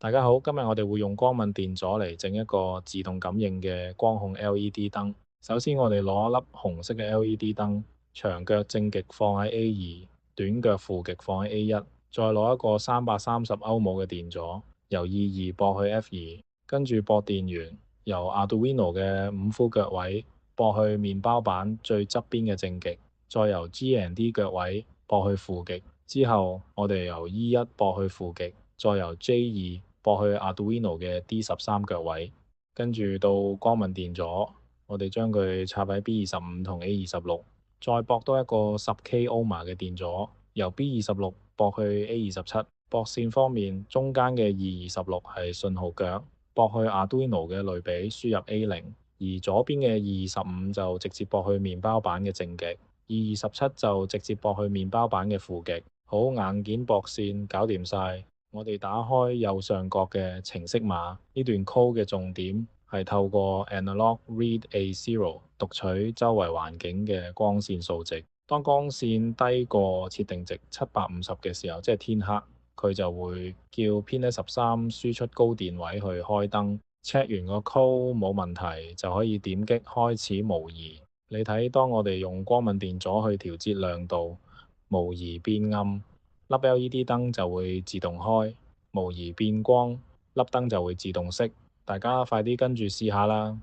大家好，今日我哋會用光敏電阻嚟整一個自動感應嘅光控 LED 燈。首先我哋攞一粒紅色嘅 LED 燈，長腳正極放喺 A2，短腳負極放喺 A1，再攞一個330歐姆嘅電阻，由 E2駁去 F2，跟住駁電源，由 Arduino 嘅5V腳位駁去麵包板最側邊嘅正極，再由 G&D 腳位駁去負極，之後我哋由 E1駁去負極，再由 J2駁去 Arduino 嘅 D13腳位，跟住到光敏電阻，我哋將佢插喺 B25同 A26，再駁多一個10K ohms 嘅電阻，由 B26駁去 A27。駁線方面，中間嘅226係信號腳，駁去 Arduino 嘅類比輸入 A0，而左邊嘅225就直接駁去麵包板嘅正極，227就直接駁去麵包板嘅負極。好，硬件駁線搞掂晒。我哋打開右上角嘅程式碼，呢段 code 嘅重點係透過 analog read A0 讀取周圍環境嘅光線數值。當光線低過設定值750嘅時候，即係天黑，佢就會叫 Pin13輸出高電位去開燈。check 完個 code 冇問題，就可以點擊開始模擬。你睇，當我哋用光敏電阻去調節亮度，模擬變暗，粒 LED 燈就會自動開，模擬變光，粒燈就會自動熄。大家快啲跟住試下啦！